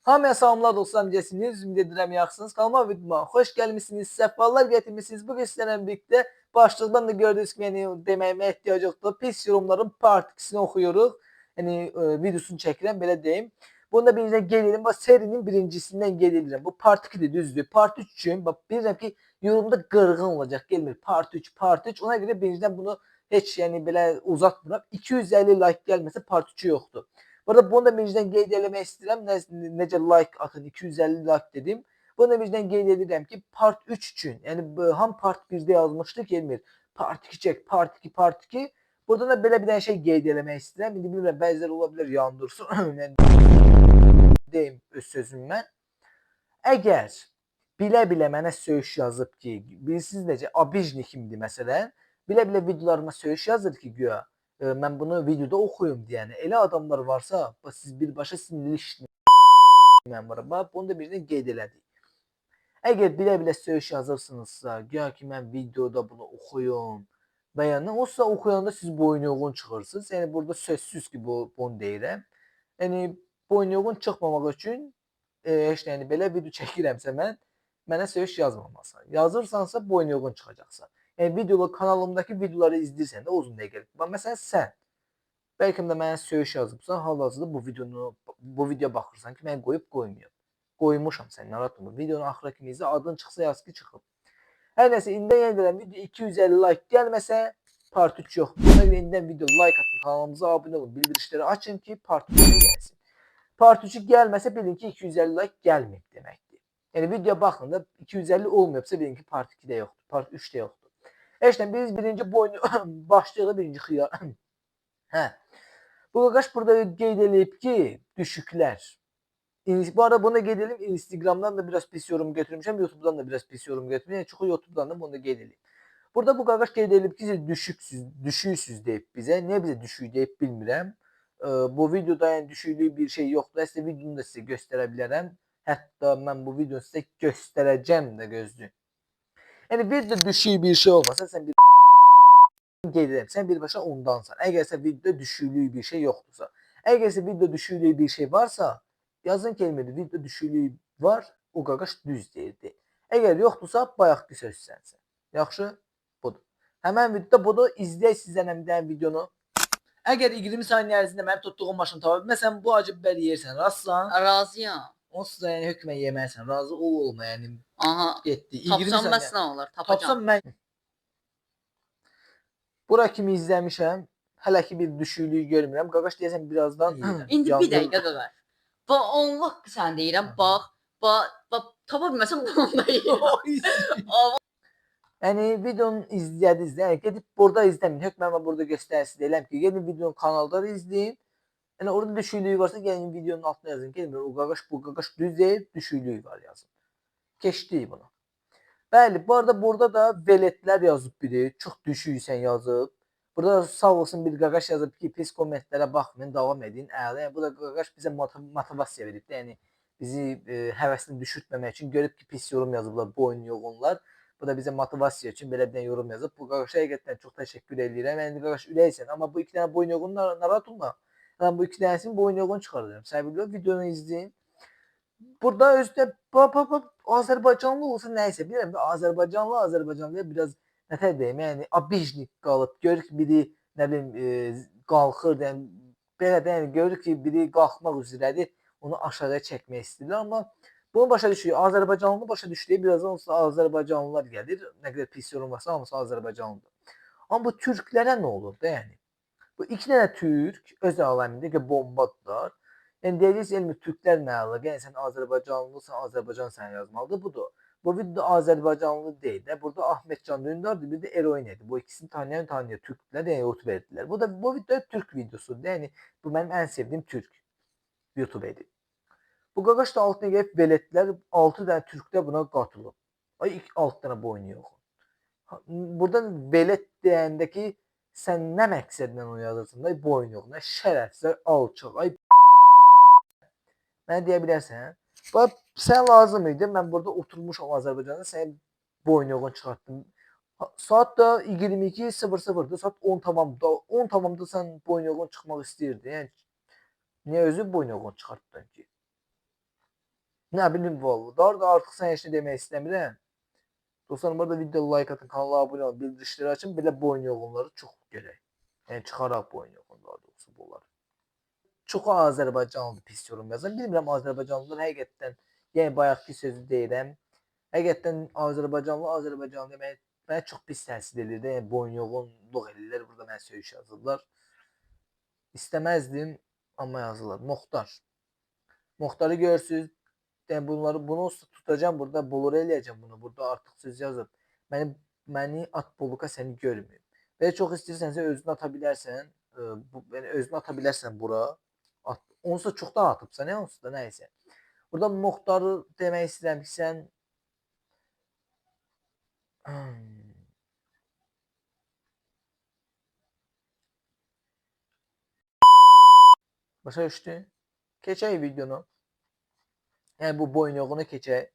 Hamıya salamlar dostlar, necəsiniz? Ümid edirəm yaxşısınız. Kanalıma videoma xoş gəlmisiniz, səfalar gətirmisiniz. Bu gün sizlərlə birlikdə başlıqdan da gördüyünüz kimi, deməyimə ehtiyac yoxdur. Pis yorumların part 2'sini oxuyuruq. Videosunu çəkirəm, belə deyim. Bunu da birinciden qeyd edim. Bax, serinin birincisindən qeyd edirəm. Bu part 2'dir, düzdür. Part 3 üçün, bax, bilirəm ki, yorumda qırğın olacaq. Gelmir part 3, part 3. Ona görə birinciden bunu heç belə uzatmıram. 250 like gəlməsə part 3'ü yoxdur. Bu arada bunu da birinciden qeyd eləmək istəyirəm. Necə like atın, 250 like dedim. Bunu da birinciden qeyd edirəm ki, part 3 üçün, yəni ham part 1'də yazmışdı, gelmir. Part 2 çək, part 2, part 2. Burada da belə bir dənə şey qeyd eləmək istəyirəm. İndi bilmirəm, bəziləri ola bilər yandırsın. Deyim öz sözümü mən. Əgər bilə-bilə mənə söyüş yazıb ki, bilirsiniz necə, abijni kimdir məsələn, bilə-bilə videolarıma söyüş yazır ki, güya mən bunu videoda oxuyum deyəni. Elə adamlar varsa, siz birbaşa sinirli işləyən var. Bunu da birdən qeyd elədik. Əgər bilə-bilə söyüş yazırsınızsa, güya ki, mən videoda bunu oxuyum və ya nə olsa oxuyanda siz boyun-yoğun çıxırsınız. Yəni, burada sözsüz ki, bunu deyirəm. Yəni, boyun-yoğun çıxmamaq üçün heç nə, belə video çəkirəmsə mənə söyüş yazmamalısan. Yazırsansa boyun-yoğun çıxacaqsan. Yəni, kanalımdakı videoları izləyirsən də uzun dəqiqəlik. Məsələn, sən bəlkə də mənə söyüş yazıbsan, hal-hazırda bu videoya baxırsan ki, mən qoyub qoymuyorum. Qoymuşam sən, narahat olma. Videonun axıra kimi izlə, adın çıxsa yaz ki, çıxıb. Hər nəsə, indi yenilən video 250 like gəlməsə, part 3 yoxdur. Buna görə indidən video like atın, kanalımıza abunə olun, bildirişləri açın ki, part 3 gəlsin. Part 3 gəlməsə, bilin ki, 250 like gəlməyib deməkdir. Yəni, videoya baxın da 250 olmayıbsa, bilin ki, part 2 də yoxdur, part 3 də yoxdur. Heç nə, biz birinci boyunu başlayıq, birinci xiyar. Hə. Bu qaqaş burada qeyd edib ki, düşüklər. Bu arada bunu qeyd edib, Instagramdan da biraz pis yorum götürmüşəm, YouTube'dan da biraz pis yorum götürmüşəm. Yəni, çoxu YouTube'dan da bunu da qeyd edib. Burada bu qaqaş qeyd edib ki, düşüksüz deyib bizə. Niyə bizə düşük deyib bilmirəm. Bu videoda yəni düşüklük bir şey yoxdur. Əslində videonu da sizə göstərə bilərəm. Hətta mən bu videonu sizə göstərəcəm də gözləyin. Yəni videoda düşük bir şey olmasa sən bir qeyd edəm. Sən birbaşa ondansan. Əgərsə videoda düşüklük bir şey yoxdursa. Əgərsə videoda düşüklük bir şey varsa, yazın kelimədə videoda düşüklük var, o qaqaş düz deyirdi. Əgər yoxdursa, bayaqki söz sənsən. Yaxşı? Budur. Həmən videoda budur. İzləyək sizdən həmdən videonu. Əgər 20 saniyə ərzində mənim tutduğum maşını tapa bilməsən, bu acı bibər yeyirsən. Razısan? Razıyam. Onsuz da yəni hökmən yeməlisən. Razı olma yəni. Aha. Getdi. Tapsam bəs nə olar? Tapacam. Tapsam mən. Bura kimi izləmişəm. Hələ ki bir düşüklük görmürəm. Qaqaş deyəsən birazdan İndi bir dəqiqə qaqaş. Bax, Allah sən deyirəm, bax, tapa bilməsəm bunu da yeyirəm. Yəni videonu izlədiniz. Yəni gedib burada izləməyin. Hökmən mən burada göstərisi deyirəm ki, gedin videonu kanalda da izləyin. Yəni orada düşüklüyü varsa gəlin videonun altına yazın. Gəlmir o qaqaş bu qaqaş düz deyil, düşüklüyü var yazın. Keçdik bunu. Bəli, bu arada burada da veletlər yazıb biri. Çox düşüksən yazıb. Burada sağ olsun bir qaqaş yazıb ki, pis kommentlərə baxmayın, davam edin. Əla. Yəni bu da qaqaş bizə motivasiya verib də, yəni bizi həvəsini düşürtməmək üçün görüb ki, pis yorum yazıblar, boyun yoğunlar. Bu da bizə motivasiya üçün belə bir dənə yorum yazıb. Bu qaqaşa həqiqətən çox təşəkkür edirəm. Yəni qaqaş ürəksən, amma bu iki dənə boyun yoğun narahat olma. Mən bu iki dənəsini boyun yoğun çıxaracağam. Səbəbi videonu izləyin. Burada özdə Azərbaycanlı olsa nəysə bilirəm ki, Azərbaycanlıya biraz nətər deyim, yəni abijnik qalıb. Görür ki, biri nə bilim qalxır, yəni belə də yəni görür ki, biri qalxmaq üzrədir, onu aşağıya çəkmək istəyirlər, amma bunu başa düşürük. Azərbaycanlını başa düşürük. Birazdan onsuz Azərbaycanlılar gəlir. Nə qədər pis yorum varsa hamısı Azərbaycanlıdır. Amma bu türklərə nə olur da yəni? Bu iki dənə türk öz aləmində ki, bombadılar. Yəni deyəcəksiniz, elmi türklər nə əlaqə? Yəni sən Azərbaycanlısan, Azərbaycan səni yazmalıdır. Budur. Bu videoda Azərbaycanlı deyil də. Burada Ahmetcan Dündardır, bir də Eroin idi. Bu ikisini tanıyan türklər də YouTube verdilər. Bu video türk videosudur. Yəni bu mənim ən sevdiyim türk YouTube idi. Bu qaqaş da altına gəlib veletlər, 6 dənə türklər buna qatılıb. Ay 6 dənə boynu yox. Burada velet deyəndə ki, sən nə məqsədlə onu yazırsan da boyun yox, nə şərəfsizlər, alçaq, ay mənə deyə bilərsən. Bax, sən lazım idi, mən burada oturmuşam Azərbaycanda, sənin boyun yoğun çıxartdım. Saat da 22:00'dır, saat 10 tamamda. 10 tamamda sən boyun yoğun çıxmaq istəyirdin. Yəni, niyə özü boyun yoğun çıxartdın ki? Nə bilim vallahi. Daha da artıq sən heç nə demək istəmirəm. Dostlarım, burada video like atın, kanala abunə olun, bildirişləri açın. Belə bu oyun yoğunları çox görək. Yəni çıxaraq bu oyun yoğun daha doğrusu bunlar. Çoxu Azərbaycanlı pis yorum yazır. Bilmirəm Azərbaycanlılar həqiqətən, yəni bayaqki sözü deyirəm. Həqiqətən Azərbaycanlı demək mənə çox pis təsir edir də. Yəni boyun yoğunluq eləyirlər. Burada mənə söyüş yazırlar. İstəməzdim, amma yazırlar. Muxtarı görürsüz. Yəni bunu tutacağam burada, blur eləyəcəm bunu. Burada artıq söz yazıb. Məni at buluka səni görməyim. Və çox istəyirsənsə özünü ata bilərsən. Yəni özünü ata bilərsən bura. Onsuz da çoxdan atıbsan, onsuz da nəysə. Burada Muxtarı demək istəyirəm ki, sən başa düşdün? Keçək videonu. Yəni bu boyunluğunu keçək.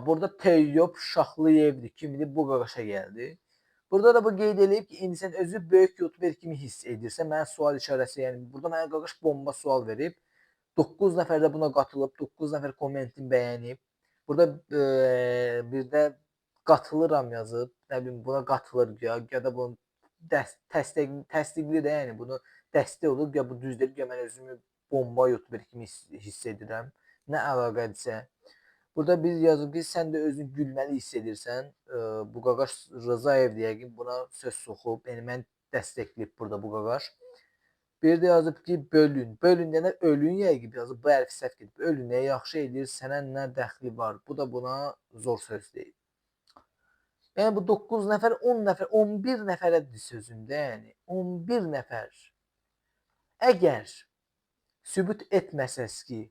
Burada Teyyub Şaxlıyevdir. Kimdir? Bu qaqaşa gəldi. Burada da bu qeyd edib ki, indi sən özü böyük youtuber kimi hiss edirsən. Mənə sual işarəsi, yəni burada mənə qaqaş bomba sual verib. 9 nəfər də buna qatılıb, 9 nəfər kommentini bəyənib. Burada bir də qatılıram yazıb. Nə bilim buna qatılır ya da bunu təsdiqli də, yəni bunu dəstək olur. Ya bu düzdür, ya mən özümü bomba youtuber kimi hiss edirəm. Nə əlaqədirsə. Burada biz yazıb ki, sən də özünü gülməli hiss edirsən. Bu qaqaş Rızayev yəqin buna söz soxub. Yəni mən dəstəkləyib burada bu qaqaş. Bir də yazıb ki, bölün. Bölün deyəndə ölün yəqin yazıb. Bu hərfi səhv gedib. Ölün nə yaxşı edir, sənə nə dəxli var. Bu da buna zor söz deyil. Yəni bu 9 nəfər, 10 nəfər, 11 nəfərədir sözündə, yəni 11 nəfər. Əgər sübut etməsəz ki,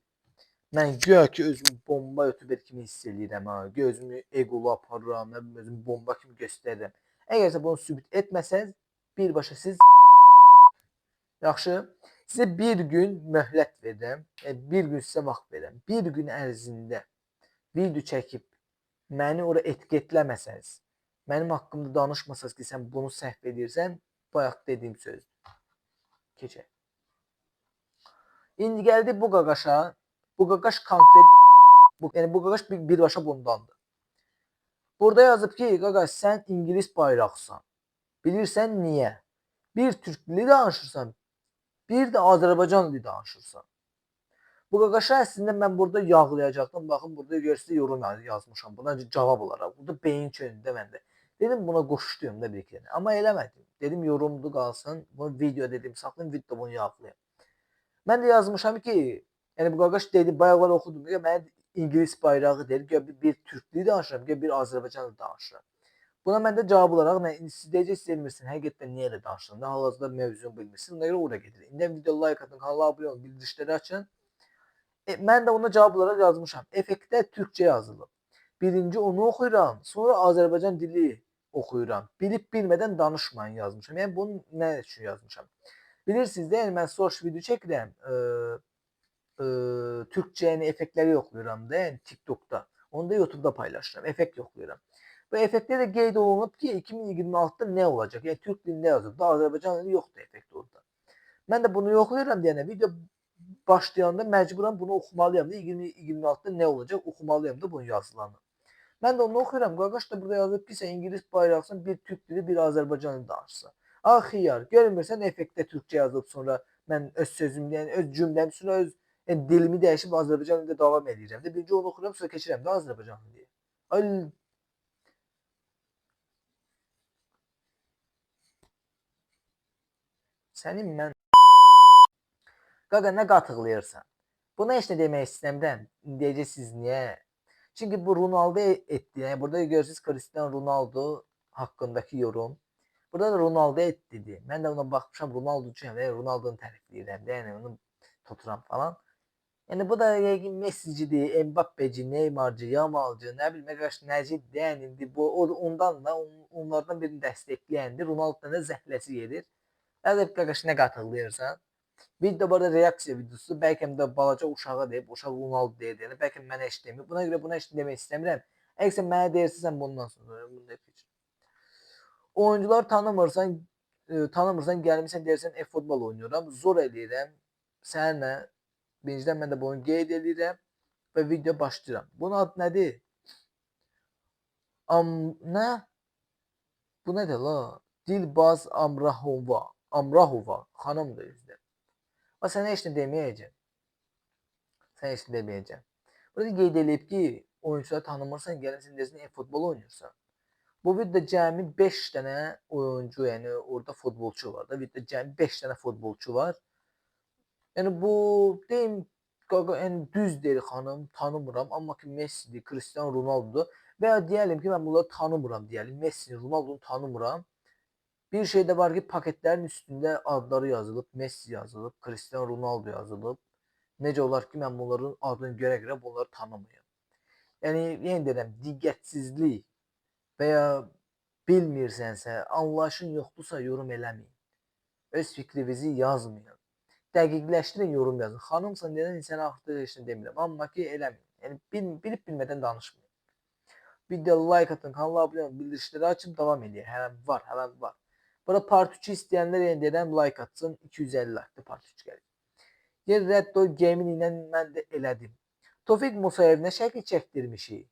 mən güya ki özümü bomba youtuber kimi hiss eləyirəm ha. Gözümü egolu aparıram, özümü bomba kimi göstərirəm. Əgərsə bunu sübut etməsəz, birbaşa siz yaxşı, sizə bir gün möhlət verirəm. Bir gün sizə vaxt verirəm. Bir gün ərzində video çəkib məni ora etiketləməsəniz, mənim haqqımda danışmasınız ki, sən bunu səhv edirsən, bayaq dediyim sözdür. Keçək. İndi gəldi bu qaqaşa. Bu qaqaş konkret, yəni bu qaqaş birbaşa bundandır. Burada yazıb ki, qaqaş sən İngilis bayraqsan. Bilirsən niyə? Bir türk dili danışırsan, bir də Azərbaycan dili danışırsan. Bu qaqaşa əslində mən burada yağlayacaqdım. Baxın, burada görürsünüz yorum yazmışam. Buna cavab olaraq. Burada beyin çönündə məndə. Dedim buna qoşdum da bir kere. Amma eləmədim. Dedim yorumdu qalsın. Bu video dedim saxlayın, video bunu yağlayayım. Mən də yazmışam ki, yəni bu qaqaş dedi, bayaqlar oxudum. Mən İngilis bayrağı deyir. Bir türk dili danışıram, bir Azərbaycan dili danışıram. Buna mən də cavab olaraq mən siz deyəcəksiniz, bilmirsən, həqiqətən niyə elə danışırsan? Hal-hazırda mövzunu bilmirsən. Ona görə ora gedir. İndi video like atın, kanala abunə olun, bildirişləri açın. Mən də ona cavab olaraq yazmışam. Effektdə türkçə yazılıb. Birinci onu oxuyuram, sonra Azərbaycan dili oxuyuram. Bilib bilmədən danışmayın yazmışam. Yəni bunu nə üçün yazmışam? Bilirsiniz də, yəni mən source video çəkirəm. Türkçə yəni effektləri yoxlayıram da, yəni TikTokda. Onu da YouTube'da paylaşıram. Effekt yoxlayıram. Bu effektdə də qeyd olunub ki, 2026-da nə olacaq? Yəni türk dilində yazılıb da, Azərbaycan dili yoxdur effekt orada. Mən də bunu yoxlayıram deyənə video başlayanda məcburan bunu oxumalıyam da, 2026-da nə olacaq? Oxumalıyam da bunun yazılanı. Mən də onu oxuyuram. Qaqaş da burada yazıb ki, sən İngilis bayraqsan, bir türk dili, bir Azərbaycan dili danışsan. Xiyar, görmürsən effektdə türkçə yazıb sonra mən öz sözümü, yəni öz cümləmi, sonra öz dilimi dəyişib Azərbaycan dilində davam edirəm də. Birinci onu oxuyuram, sonra keçirəm də Azərbaycan dili. Ay sənin mən qaqa nə qatıqlayırsan? Buna heç nə demək istəmirəm. Deyəcəksiniz niyə? Çünki bu Ronaldo etdi. Yəni burada görürsüz Cristiano Ronaldo haqqındakı yorum. Burada da Ronaldo etdi. Mən də ona baxmışam, Ronaldo'cuyam və Ronaldo'nu tərifləyirəm də, yəni onu tuturam falan. Yəni bu da yəqin Messi'cidir, Mbappe'ci, Neymar'cı, Yamal'cı, nə bilim qardaş nəcidir. Yəni bu ondan da onlardan birini dəstəkləyəndir. Ronaldo'dan da zəhləsi gedir. Yazıb qardaş nə qatıqlayırsan? Video burada reaksiya videosu. Bəlkə də balaca uşağa deyib, uşaq Ronaldo deyir. Yəni bəlkə mənə heç demir. Buna görə buna heç demək istəmirəm. Əgər sən mənə deyirsən bundan sonra bunu yapacağam. Oyuncular tanımırsan, gəlmirsən deyirsən e-futbol oynuyorum. Zor eləyirəm. Sənə birincidən mən də bunu qeyd edirəm. və video başlayıram. Bunun adı nədir? Nə? Bu nədir la? Dilbaz Amrahova. Amrahova xanımdır özü də. Amma sənə heç nə deməyəcəm. Sənə heç nə deməyəcəm. Burada qeyd edib ki, oyunçuları tanımırsan, gəlirsən deyirsən futbol oynayırsan. Bu videoda cəmi 5 dənə oyuncu, yəni orada futbolçu var da. Videoda cəmi 5 dənə futbolçu var. Yəni bu deyim yəni düz deyir xanım, tanımıram, amma ki Messi'dir, Cristiano Ronaldo'dur və ya deyəlim ki mən bunları tanımıram deyəlim. Messi'ni, Ronaldo'nu tanımıram. Bir şey də var ki paketlərin üstündə adları yazılıb, Messi yazılıb, Cristiano Ronaldo yazılıb. Necə olar ki mən bunların adını görə bunları tanımayım. Yəni yenə deyirəm, diqqətsizlik və ya bilmirsənsə, anlayışın yoxdursa yorum eləməyin. Öz fikrinizi yazmayın. Dəqiqləşdirin, yorum yazın. Xanımsan deyən sənə artıq heç nə demirəm. Amma ki eləməyin. Yəni bilib bilmədən danışmayın. Videoya like atın, kanala abunə olun, bildirişləri açın, davam edin. Hələ var, hələ var. Burada part 2 istəyənlər yenə deyirəm like atsın. 250 like part 3 gəlir. Yer Reddo Gaming ilə mən də elədim. Tofiq Musayevlə şəkil çəkdirmişik.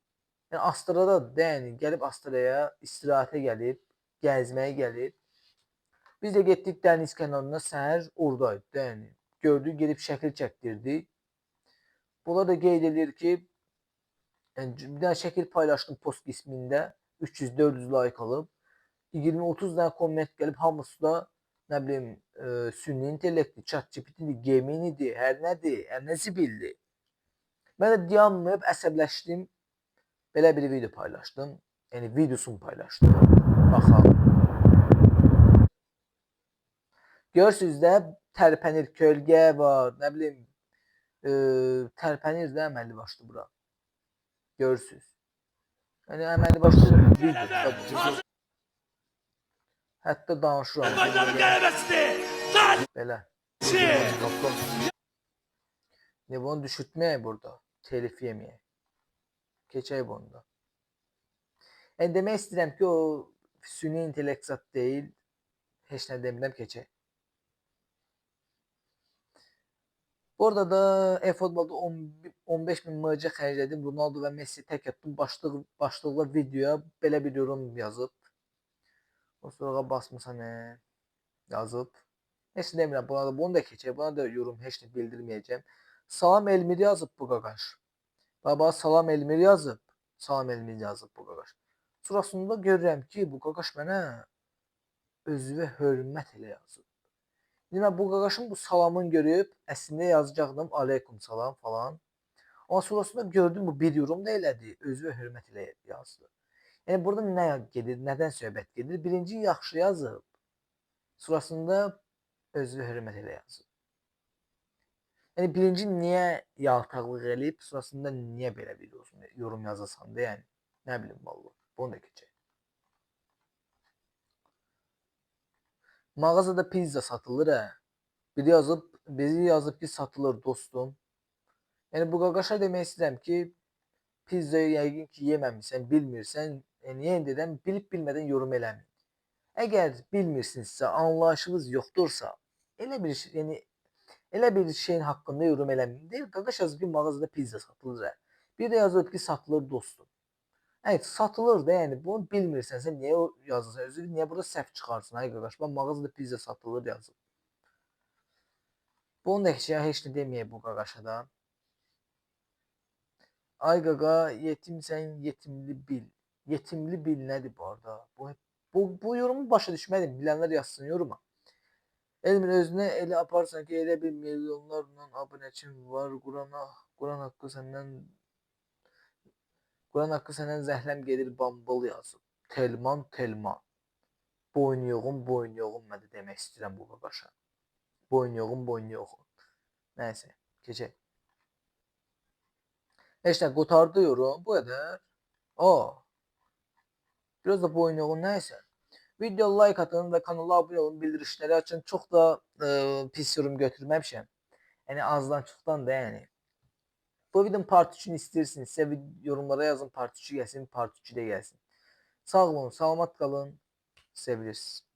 Yəni Astrada yəni gəlib Astraya istirahətə gəlib, gəzməyə gəlib. Biz də getdik dəniz kənarına səhər oradaydı. Yəni gördük, gedib şəkil çəkdirdi. Bunlar da qeyd edir ki, yəni bir dənə şəkil paylaşdım post qismində. 300-400 like alıb. 20-30 dənə komment gəlib, hamısı da nə bilim süni intellektdir, ChatGPT-dir, Gemini-dir, hər nədir, hər nə zibildir. Mən də dayanmayıb əsəbləşdim. Belə bir video paylaşdım. Yəni videosunu paylaşdım. Baxalım. Görürsünüz də tərpənir, kölgə var, nə bilim tərpənir də əməlli başlı bura. Görürsünüz. Yəni əməlli başlı video. Hətta danışıram. Belə. Ne bunu düşürtməyək burada. Telif yeməyək. Keçək bunda. Yəni demək istəyirəm ki, o süni intellekt zat deyil. Heç nə demirəm, keçək. Burada da eFootballda 15.000 MC xərclədim. Ronaldo və Messi tək etdim. Başlıqla videoya belə bir yorum yazıb. O sonra basmısan yazıb. Heç nə demirəm. Bunu da keçək. Buna da yorum heç nə bildirməyəcəm. Salam Elmir yazıb bu qaqaş. Baba Salam Elmir yazıb. Salam Elmir yazıb bu qaqaş. Sonrasında görürəm ki, bu qaqaş mənə özünə hörmət elə yazıb. Demə bu qaqaşın bu salamını görüb əslində yazacaqdım aleykum salam falan. Amma sonrasında gördüm bu bir yorum da elədi. Özünə hörmət elə yazdı. Yəni burada nə gedir, nədən söhbət gedir? Birinci yaxşı yazıb. Sonrasında özünə hörmət elə yazıb. Yəni birinci niyə yaltaqlıq eləyib, sonrasında niyə belə bir yorum yazasan da, yəni nə bilim vallahi. Bunu da keçək. Mağazada pizza satılır hə. Bizi yazıb ki satılır dostum. Yəni bu qaqaşa demək istəyirəm ki, pizzayı yəqin ki yeməmisən, bilmirsən. Yəni yenə deyirəm, bilib bilmədən yorum eləməyin. Əgər bilmirsinizsə, anlayışınız yoxdursa, elə bir şeyin haqqında yorum eləməyin. Deyir, qaqaş yazıb ki, mağazada pizza satılır. Bir də yazıb ki, satılır dostum. Evet, satılır da, yəni bunu bilmirsənsə niyə yazırsan? Özü niyə burada səhv çıxarsın? Ay qaqaş, bax mağazada pizza satılır yazıb. Bunu da heç nə deməyək bu qaqaşa da. Ay qaqa, yetimsən, yetimli bil. Yetimli bil nədir bu arada? Bu yorumu başa düşmədim. Bilənlər yazsın yoruma. Elmir özünə elə aparsan ki, elə bir milyonlarla abunəçin var. Quran haqqı səndən zəhləm gedir bambal yazıb. Telman. Boyun yoğun mədə demək istəyirəm bu qaqaşa. Boyun yoğun. Nəysə, keçək. Heç nə, qutardı yorum. Bu qədər. Biraz da boyun yoğun, nəysə. Video like atın və kanala abunə olun, bildirişləri açın. Çox da pis yorum götürməmişəm. Yəni azdan çoxdan da yəni. Bu videonun part 3'ünü istəyirsinizsə yorumlara yazın, part 3'ü gəlsin, part 2 də gəlsin. Sağ olun, salamat qalın, sevilirsiniz.